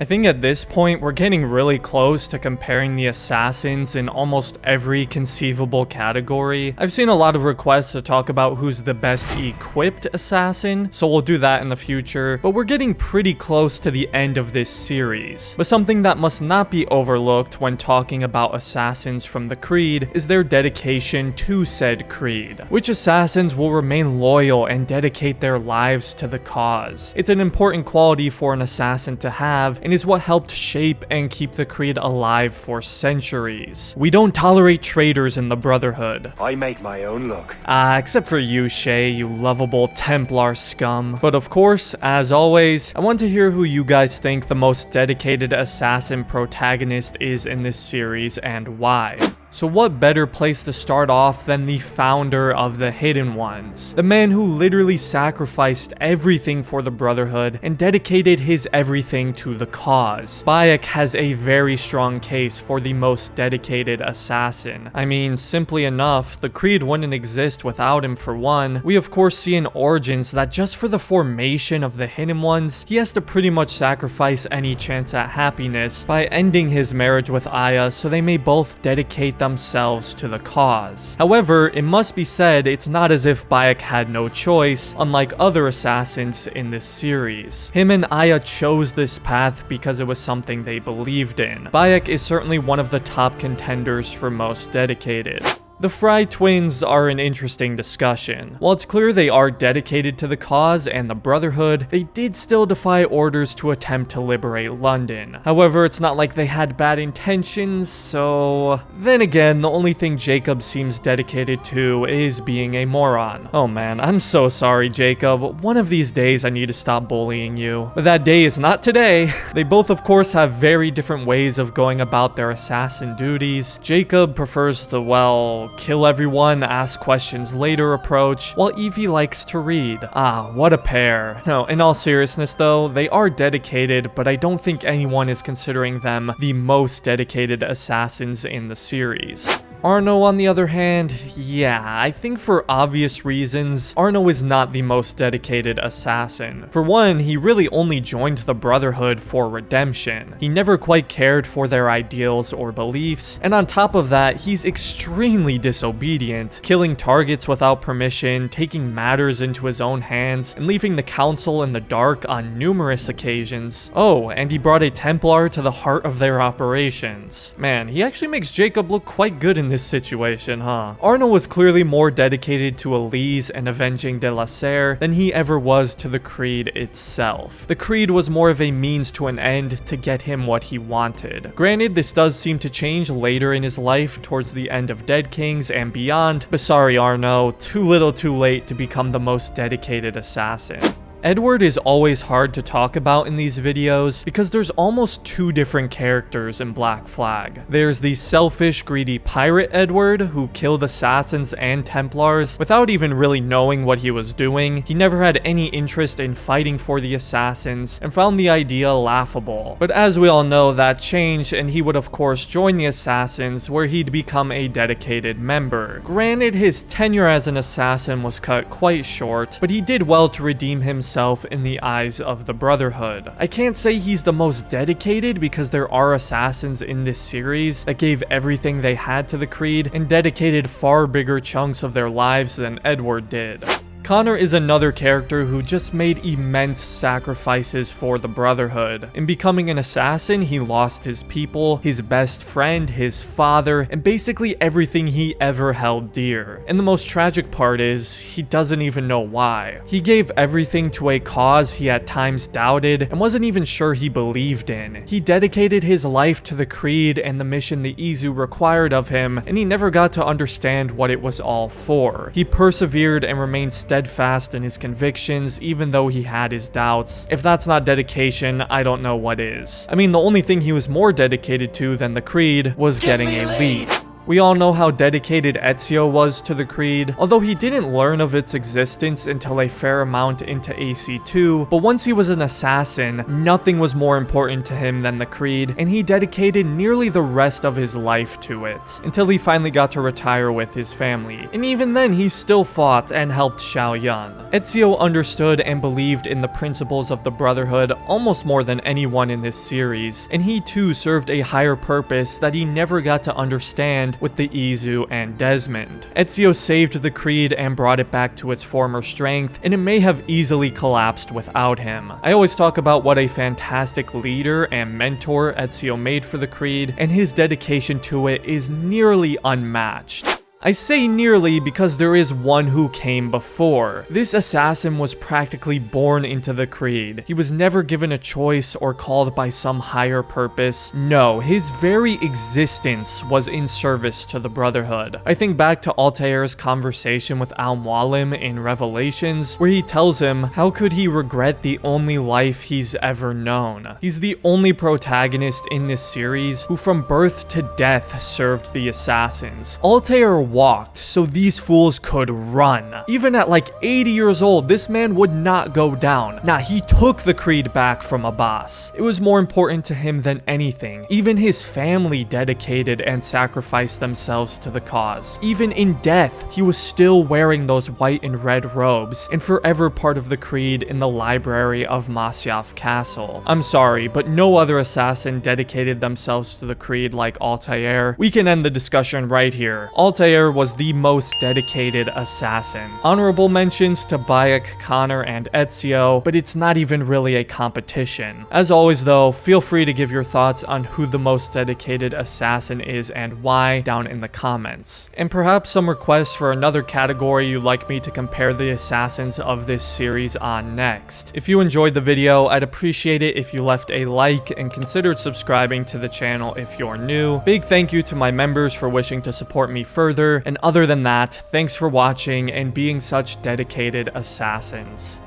I think at this point, we're getting really close to comparing the assassins in almost every conceivable category. I've seen a lot of requests to talk about who's the best equipped assassin, so we'll do that in the future, but we're getting pretty close to the end of this series. But something that must not be overlooked when talking about assassins from the Creed is their dedication to said creed. Which assassins will remain loyal and dedicate their lives to the cause. It's an important quality for an assassin to have, and is what helped shape and keep the Creed alive for centuries. We don't tolerate traitors in the Brotherhood. I make my own luck. Except for you, Shay, you lovable Templar scum. But of course, as always, I want to hear who you guys think the most dedicated assassin protagonist is in this series and why. So what better place to start off than the founder of the Hidden Ones? The man who literally sacrificed everything for the Brotherhood and dedicated his everything to the cause. Bayek has a very strong case for the most dedicated assassin. I mean, simply enough, the Creed wouldn't exist without him for one. We of course see in Origins that just for the formation of the Hidden Ones, he has to pretty much sacrifice any chance at happiness by ending his marriage with Aya so they may both dedicate themselves to the cause. However, it must be said it's not as if Bayek had no choice, unlike other assassins in this series. Him and Aya chose this path because it was something they believed in. Bayek is certainly one of the top contenders for most dedicated. The Frye Twins are an interesting discussion. While it's clear they are dedicated to the cause and the Brotherhood, they did still defy orders to attempt to liberate London. However, it's not like they had bad intentions, so... Then again, the only thing Jacob seems dedicated to is being a moron. Oh man, I'm so sorry, Jacob. One of these days I need to stop bullying you. But that day is not today. They both of course have very different ways of going about their assassin duties. Jacob prefers the, well, kill everyone, ask questions later approach, while Evie likes to read. What a pair. No, in all seriousness though, they are dedicated, but I don't think anyone is considering them the most dedicated assassins in the series. Arno, on the other hand, yeah, I think for obvious reasons, Arno is not the most dedicated assassin. For one, he really only joined the Brotherhood for redemption. He never quite cared for their ideals or beliefs, and on top of that, he's extremely disobedient, killing targets without permission, taking matters into his own hands, and leaving the Council in the dark on numerous occasions. Oh, and he brought a Templar to the heart of their operations. Man, he actually makes Jacob look quite good in this situation, huh? Arno was clearly more dedicated to Elise and avenging de la Serre than he ever was to the Creed itself. The Creed was more of a means to an end to get him what he wanted. Granted, this does seem to change later in his life towards the end of Dead Kings and beyond, but sorry Arno, too little too late to become the most dedicated assassin. Edward is always hard to talk about in these videos because there's almost two different characters in Black Flag. There's the selfish, greedy pirate Edward who killed assassins and Templars without even really knowing what he was doing. He never had any interest in fighting for the assassins and found the idea laughable. But as we all know, that changed and he would of course join the assassins where he'd become a dedicated member. Granted, his tenure as an assassin was cut quite short, but he did well to redeem himself in the eyes of the Brotherhood. I can't say he's the most dedicated because there are assassins in this series that gave everything they had to the Creed and dedicated far bigger chunks of their lives than Edward did. Connor is another character who just made immense sacrifices for the Brotherhood. In becoming an assassin, he lost his people, his best friend, his father, and basically everything he ever held dear. And the most tragic part is, he doesn't even know why. He gave everything to a cause he at times doubted and wasn't even sure he believed in. He dedicated his life to the Creed and the mission the Ezio required of him, and he never got to understand what it was all for. He persevered and remained steadfast in his convictions even though he had his doubts. If that's not dedication, I don't know what is. I mean, the only thing he was more dedicated to than the Creed was getting a lead. We all know how dedicated Ezio was to the Creed, although he didn't learn of its existence until a fair amount into AC2, but once he was an assassin, nothing was more important to him than the Creed, and he dedicated nearly the rest of his life to it, until he finally got to retire with his family. And even then, he still fought and helped Xiao Yun. Ezio understood and believed in the principles of the Brotherhood almost more than anyone in this series, and he too served a higher purpose that he never got to understand with the Izu and Desmond. Ezio saved the Creed and brought it back to its former strength, and it may have easily collapsed without him. I always talk about what a fantastic leader and mentor Ezio made for the Creed, and his dedication to it is nearly unmatched. I say nearly because there is one who came before. This assassin was practically born into the Creed. He was never given a choice or called by some higher purpose. No, his very existence was in service to the Brotherhood. I think back to Altair's conversation with Al-Mualim in Revelations, where he tells him how could he regret the only life he's ever known. He's the only protagonist in this series who from birth to death served the assassins. Altair walked so these fools could run. Even at like 80 years old, this man would not go down. Nah, he took the Creed back from Abbas. It was more important to him than anything. Even his family dedicated and sacrificed themselves to the cause. Even in death, he was still wearing those white and red robes and forever part of the Creed in the library of Masyaf Castle. I'm sorry, but no other assassin dedicated themselves to the Creed like Altair. We can end the discussion right here. Altair was the most dedicated assassin. Honorable mentions to Bayek, Connor, and Ezio, but it's not even really a competition. As always though, feel free to give your thoughts on who the most dedicated assassin is and why down in the comments. And perhaps some requests for another category you'd like me to compare the assassins of this series on next. If you enjoyed the video, I'd appreciate it if you left a like and considered subscribing to the channel if you're new. Big thank you to my members for wishing to support me further. And other than that, thanks for watching and being such dedicated assassins.